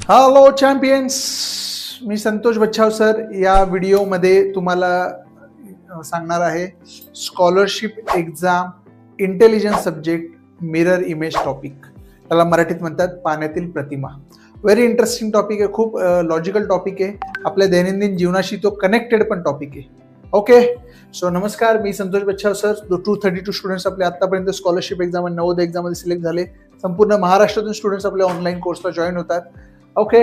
Hello champions, मी Santosh Bachhav sir या व्हिडिओमध्ये तुम्हाला सांगणार आहे scholarship exam intelligence subject mirror image topic. त्याला मराठीत म्हणतात पाण्यातील प्रतिमा. व्हेरी इंटरेस्टिंग टॉपिक आहे, खूप लॉजिकल टॉपिक आहे, आपल्या दैनंदिन जीवनाशी तो कनेक्टेड पण टॉपिक आहे. ओके, सो नमस्कार, मी संतोष बच्छाव सर. 232 स्टुडंट्स आपले आतापर्यंत स्कॉलरशिप एक्झाम आणि नवोदय एक्झाममध्ये सिलेक्ट झाले. संपूर्ण महाराष्ट्रातून स्टुडंट्स आपल्या ऑनलाईन कोर्सला जॉईन होतात. ओके,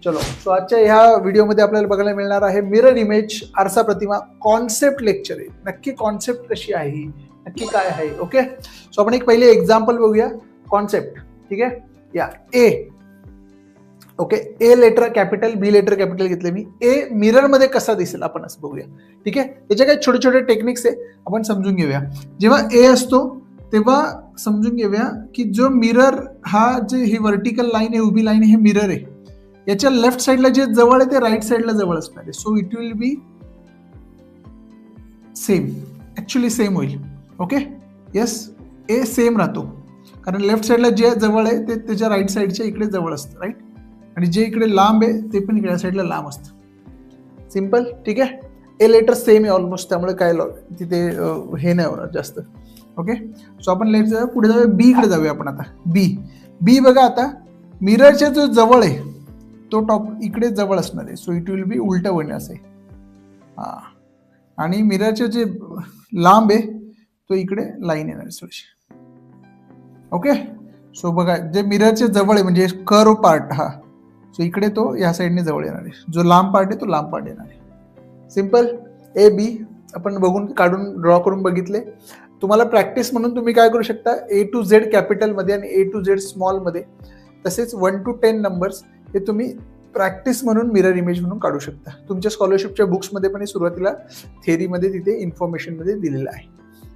चलो. सो आजच्या ह्या व्हिडिओमध्ये आपल्याला बघायला मिळणार आहे मिरर इमेज, आरसा प्रतिमा कॉन्सेप्ट लेक्चर आहे. नक्की कॉन्सेप्ट कशी आहे, नक्की काय आहे. ओके, सो आपण एक पहिले एक्झाम्पल बघूया. कॉन्सेप्ट, ठीक आहे. या A, okay, A letter capital, B letter capital घेतले मी. ए मिरर मध्ये कसा दिसेल आपण असं बघूया. ठीक आहे, त्याचे काही छोटे छोटे टेक्निक्स आहे, आपण समजून घेऊया. जेव्हा ए असतो तेव्हा समजून घेऊया की जो मिरर हा जे ही व्हर्टिकल लाईन आहे, उभी लाईन, हे मिरर आहे. याच्या लेफ्ट साईडला जे जवळ आहे ते राईट साईडला जवळ असणार आहे. So it will be same, actually same होईल. ओके, येस, ए सेम राहतो कारण लेफ्ट साईडला जे जवळ आहे ते त्याच्या राईट साईडच्या इकडे जवळ असतं, राईट. आणि जे इकडे लांब आहे ते पण इकडे साईडला लांब असतं. सिम्पल, ठीक आहे. ए लेटर सेम आहे ऑलमोस्ट, त्यामुळे काय तिथे हे नाही होणार जास्त. ओके, सो आपण लेट जाऊया, पुढे जाऊया, बी कडे जाऊया आपण आता. बी बघा, आता मिररच्या जो जवळ आहे तो टॉप इकडे जवळ असणार आहे. सो इट विल बी उलट होणार आहे. हा, आणि मिररचे जे लांब आहे तो इकडे लाईन येणार आहे थोडीशी. ओके, सो बघा, जे मिररचे जवळ आहे म्हणजे कर्व पार्ट, हा, सो इकडे तो या साईडने जवळ येणार आहे. जो लांब पार्ट आहे तो लांब पार्ट येणार आहे. सिम्पल. ए बी आपण बघून काढून ड्रॉ करून बघितले. तुम्हाला प्रॅक्टिस म्हणून तुम्ही काय करू शकता, ए टू झेड कॅपिटलमध्ये आणि ए टू झेड स्मॉलमध्ये, तसेच 1 to 10 नंबर्स हे तुम्ही प्रॅक्टिस म्हणून मिरर इमेज म्हणून काढू शकता. तुमच्या स्कॉलरशिपच्या बुक्समध्ये पण सुरुवातीला थेअरीमध्ये तिथे इन्फॉर्मेशनमध्ये दिलेलं आहे.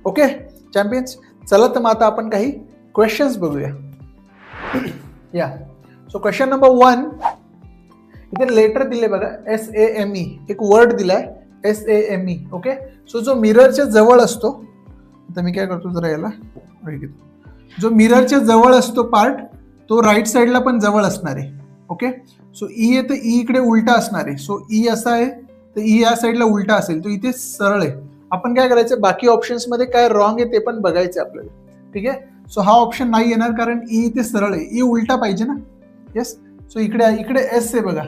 ओके चॅम्पियन्स, चला तर मग आता आपण काही क्वेश्चन्स बघूया. या, सो क्वेश्चन नंबर 1, इथे लेटर दिले बघा, SAME, एक वर्ड दिलाय SAME. ओके, सो जो मिररच्या जवळ असतो, आता मी काय करतो जरा याला घेतो, जो मिररच्या जवळ असतो पार्ट तो राईट साईडला पण जवळ असणार आहे. ओके, सो ई आहे तर ई इकडे उलटा असणार आहे. सो ई असा आहे तर ई या साईडला उलटा असेल, तो इथे सरळ आहे. आपण काय करायचं, बाकी ऑप्शन्स मध्ये काय रॉंग आहे ते पण बघायचं आपल्याला. ठीक आहे, सो हा ऑप्शन नाही येणार कारण ई इथे सरळ आहे, ई उलटा पाहिजे ना. येस, सो इकडे एस आहे बघा,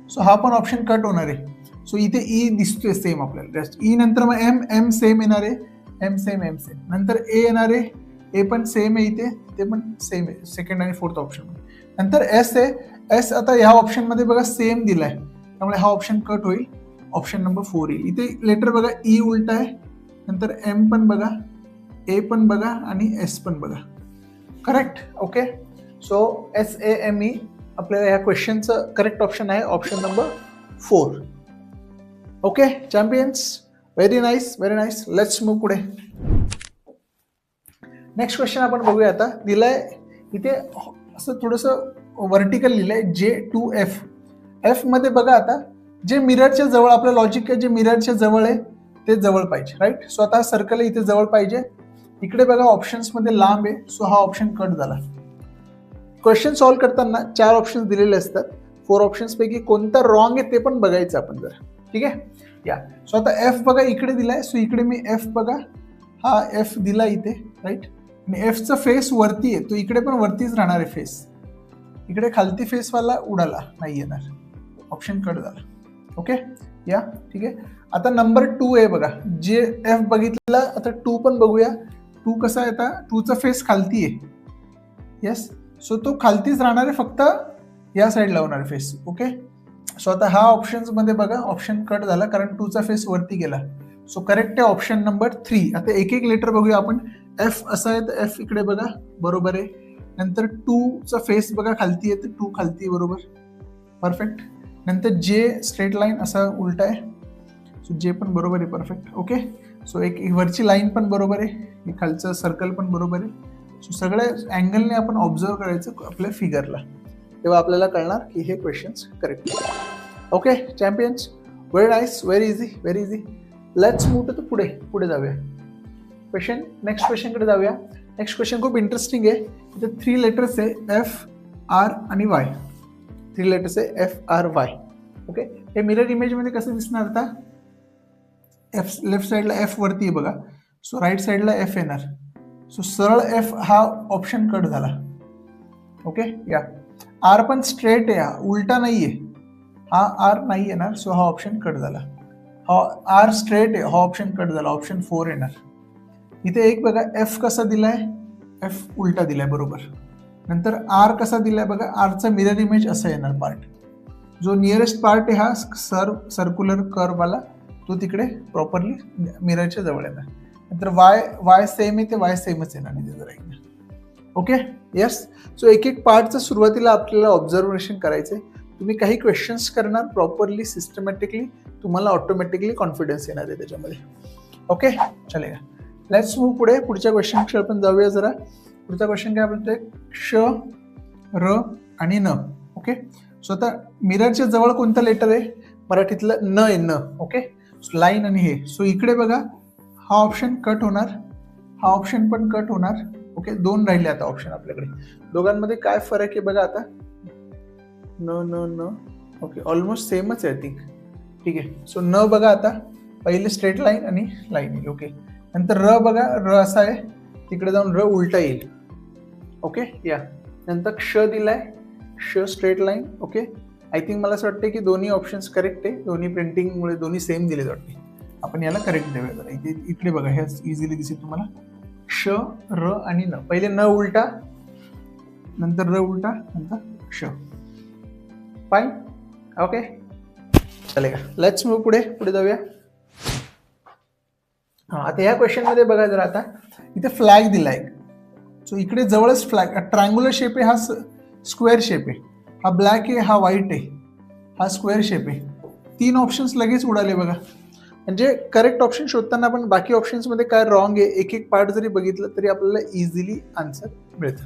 सो हा पण ऑप्शन कट होणार आहे. सो इथे ई दिसतोय सेम आपल्याला. ई नंतर मग एम सेम येणार आहे, एम सेम नंतर ए येणार आहे, ए पण सेम आहे इथे, ते पण सेम आहे सेकंड आणि फोर्थ ऑप्शन. नंतर एस आहे, एस आता ह्या ऑप्शन मध्ये बघा सेम दिलाय, त्यामुळे हा ऑप्शन कट होईल, ऑप्शन नंबर 4 येईल. इथे लेटर बघा, ई उलटा आहे, नंतर एम पण बघा, ए पण बघा आणि एस पण बघा. करेक्ट. ओके, सो SAME आपल्याला ह्या क्वेश्चनचं करेक्ट ऑप्शन आहे option number 4. Okay champions, very nice, very nice. Let's move पुढे. नेक्स्ट क्वेश्चन आपण बघूया. आता दिलंय इथे असं थोडंसं व्हर्टिकल लिहिलंय J2F. एफ मध्ये बघा, आता जे मिररच्या जवळ, आपलं लॉजिक आहे जे मिररच्या जवळ आहे ते जवळ पाहिजे, राईट. सो आता सर्कल इथे जवळ पाहिजे. इकडे बघा ऑप्शन्स मध्ये लांब आहे, सो हा ऑप्शन कट झाला. क्वेश्चन सॉल्व्ह करताना 4 ऑप्शन्स दिलेले असतात. 4 ऑप्शन्स पैकी कोणता रॉंग आहे ते पण बघायचं आपण जरा. ठीक आहे, या. सो आता एफ बघा इकडे दिलाय, सो इकडे मी एफ बघा, हा एफ दिला इथे, राईट. आणि एफचा फेस वरती आहे, तो इकडे पण वरतीच राहणार आहे फेस. इकडे खालती फेसवाला उडाला, नाही येणार, ऑप्शन कट झाला. ओके, या, ठीक आहे. आता नंबर 2 आहे बघा, जे एफ बघितला, आता 2 पण बघूया. 2 कसा आहे, आता 2चा फेस खालती आहे. येस, सो तो खालतीच राहणार आहे, फक्त या साईडला होणार फेस. ओके, सो आता हा ऑप्शन्स मध्ये बघा ऑप्शन कट झाला कारण 2चा फेस वरती गेला. सो करेक्ट आहे ऑप्शन नंबर 3. आता एक एक लेटर बघूया आपण. एफ असा आहे तर एफ इकडे बघा, बरोबर आहे. नंतर 2चा फेस बघा खालती आहे तर 2 खालती आहे, बरोबर, परफेक्ट. नंतर जे स्ट्रेट लाईन असा उलटा आहे, सो जे पण बरोबर आहे, परफेक्ट. ओके, सो एक वरची लाईन पण बरोबर आहे, खालचं सर्कल पण बरोबर आहे. सो सगळ्या अँगलने आपण ऑब्झर्व करायचं आपल्या फिगरला, तेव्हा आपल्याला कळणार की हे questions correct. Okay champions, very nice, very easy, very easy. Let's move to पुढे जाऊया. क्वेश्चन, नेक्स्ट क्वेश्चनकडे जाऊया. नेक्स्ट क्वेश्चन खूप इंटरेस्टिंग आहे. इथे 3 लेटर्स आहे, F, R आणि Y. 3 लेटर्स आहे FRY. ओके, हे मिरर इमेजमध्ये कसं दिसणार आता, लेफ्ट साईडला F वरती आहे बघा, सो राईट साईडला F येणार, सो सरळ F हा ऑप्शन कट झाला. ओके, या R पण स्ट्रेट आहे, हा उलटा नाहीये, हा R नाही येणार, सो हा ऑप्शन कट झाला. हा R स्ट्रेट आहे, हा ऑप्शन कट झाला, ऑप्शन 4 येणार. इथे एक बघा F कसा दिलाय, F उलटा दिलाय बरोबर. नंतर R कसा दिलाय बघा, R चा मिरर इमेज असा येणार पार्ट, जो नियरेस्ट पार्ट आहे हा सर्क्युलर कर्ववाला, तो तिकडे प्रॉपरली मिररच्या जवळ येणार. नंतर वाय सेम आहे, ते वाय सेमच येणार नाही जरा एकदा. Okay, yes. सो एक एक पार्टचं सुरुवातीला आपल्याला ऑब्झर्वेशन करायचंय. तुम्ही काही क्वेश्चन्स करणार प्रॉपरली सिस्टमॅटिकली, तुम्हाला ऑटोमॅटिकली कॉन्फिडन्स येणार आहे त्याच्यामध्ये. ओके, चलेगा, लेट्स मूव्ह पुढे. पुढच्या क्वेश्चनकडे आपण जाऊया जरा. पुढचा क्वेश्चन काय बोलतोय, क्ष, र आणि न. ओके, सो आता मिररच्या जवळ कोणतं लेटर आहे, मराठीतलं न आहे, न. ओके, लाईन आणि हे, सो इकडे बघा हा ऑप्शन कट होणार, हा ऑप्शन पण कट होणार. ओके, 2 राहिले आता ऑप्शन आपल्याकडे. दोघांमध्ये काय फरक आहे बघा आता, न न न. ओके, ऑलमोस्ट सेमच आहे, थिंक. ठीक आहे, सो न बघा आता पहिले स्ट्रेट लाईन आणि लाईन येईल. ओके, नंतर र बघा, र असा आहे, तिकडे जाऊन र उलटा येईल. ओके, या नंतर क्ष दिलाय, क्ष straight line. Okay, I think मला असं वाटतं की दोन्ही ऑप्शन्स करेक्ट आहे, दोन्ही प्रिंटिंगमुळे दोन्ही सेम दिले वाटते. आपण याला करेक्ट देऊया जरा. इकडे बघा, हे इझिली दिसेल तुम्हाला, क्ष, र आणि न. पहिले न उलटा, नंतर र उलटा, नंतर क्ष. फाईन. ओके, चलेगा, लेट्स मूव्ह पुढे जाऊया. हा, आता ह्या क्वेश्चन मध्ये बघा जरा, आता इथे फ्लॅग दिलाय, सो इकडे जवळच फ्लॅग, ट्रायंग्युलर शेप आहे, हा स्क्वेअर शेप आहे, हा ब्लॅक आहे, हा व्हाईट आहे, हा स्क्वेअर शेप आहे. 3 ऑप्शन्स लगेच उडाले बघा. म्हणजे करेक्ट ऑप्शन शोधताना आपण बाकी ऑप्शन्समध्ये काय रॉंग आहे, एक एक पार्ट जरी बघितलं तरी आपल्याला इझिली आन्सर मिळतं.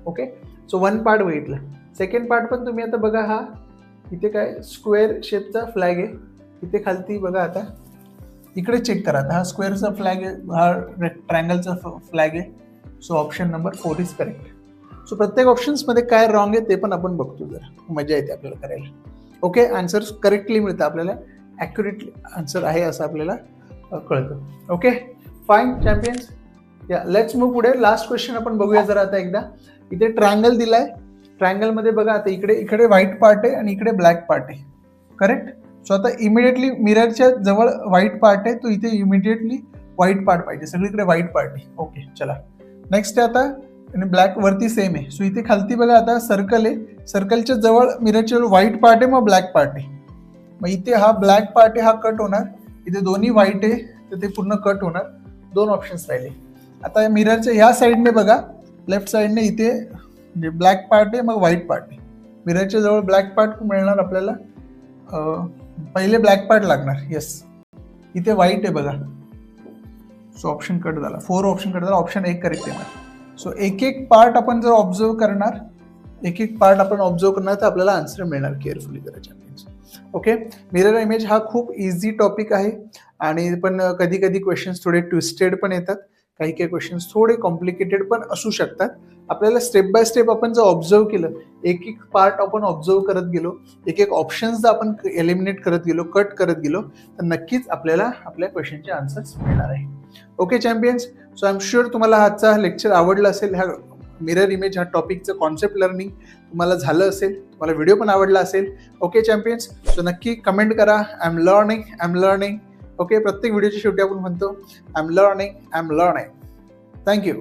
ओके, सो 1 पार्ट बघितलं. सेकंड पार्ट पण तुम्ही आता बघा, हा इथे काय स्क्वेअर शेपचा फ्लॅग आहे, इथे खालती बघा, आता इकडे चेक करा, हा स्क्वेअरचा फ्लॅग आहे, हा ट्रायंगलचा फ्लॅग आहे. So option number 4 is correct. So प्रत्येक ऑप्शन्समध्ये काय रॉंग आहे ते पण आपण बघतो, जरा मजा येते आपल्याला करायला. ओके, आन्सर करेक्टली मिळतं आपल्याला, ॲक्युरेटली आन्सर आहे असं आपल्याला कळतं. Okay, fine champions. या लेट्स मूव्ह पुढे. लास्ट क्वेश्चन आपण बघूया जरा आता एकदा. इथे ट्रायंगल दिलाय, ट्रायंगलमध्ये बघा आता इकडे व्हाईट पार्ट आहे आणि इकडे ब्लॅक पार्ट आहे, करेक्ट. सो आता इमिडिएटली मिररच्या जवळ व्हाईट पार्ट आहे, तो इथे इमिडिएटली व्हाईट पार्ट पाहिजे, सगळीकडे व्हाईट पार्ट आहे. ओके, चला नेक्स्ट आहे आता, आणि ब्लॅक वरती सेम आहे, सो इथे खालती बघा आता सर्कल आहे, सर्कलच्या जवळ मिररच्या व्हाईट पार्ट आहे, मग ब्लॅक पार्ट आहे. मग इथे हा ब्लॅक पार्ट आहे, हा कट होणार. इथे दोन्ही व्हाईट आहे तर ते पूर्ण कट होणार. 2 ऑप्शन्स राहिले. आता मिररच्या ह्या साईडने बघा, लेफ्ट साईडने इथे म्हणजे ब्लॅक पार्ट आहे, मग व्हाईट पार्ट आहे. मिररच्या जवळ ब्लॅक पार्ट मिळणार आपल्याला, पहिले ब्लॅक पार्ट लागणार. येस, इथे व्हाईट आहे बघा, सो ऑप्शन कट झाला. 4 ऑप्शन कट झाला, ऑप्शन 1 करेक्ट येणार. सो एक एक पार्ट आपण जर ऑब्झर्व करणार, तर आपल्याला आन्सर मिळणार. केअरफुली जरा. ओके, मिरर इमेज हा खूप इझी टॉपिक आहे, आणि पण कधी कधी क्वेश्चन्स थोडे ट्विस्टेड पण येतात, काही क्वेश्चन्स थोडे कॉम्प्लिकेटेड पण असू शकतात. आपल्याला स्टेप बाय स्टेप आपण जर ऑब्झर्व केलं, एक एक पार्ट आपण ऑब्झर्व करत गेलो, एक एक ऑप्शन्स जर आपण एलिमिनेट करत गेलो, कट करत गेलो, तर नक्कीच आपल्याला आपल्या क्वेश्चनचे आन्सर्स मिळणार आहे. Okay champions, so I am sure तुम्हाला आजचा लेक्चर आवडला असेल. ह्या मिरर इमेज ह्या टॉपिकचं कॉन्सेप्ट लर्निंग तुम्हाला झालं असेल, तुम्हाला व्हिडिओ पण आवडला असेल. ओके चॅम्पियन्स, सो नक्की कमेंट करा, आय एम लर्निंग. ओके, प्रत्येक व्हिडिओच्या शेवटी आपण म्हणतो आय एम लर्निंग. थँक्यू.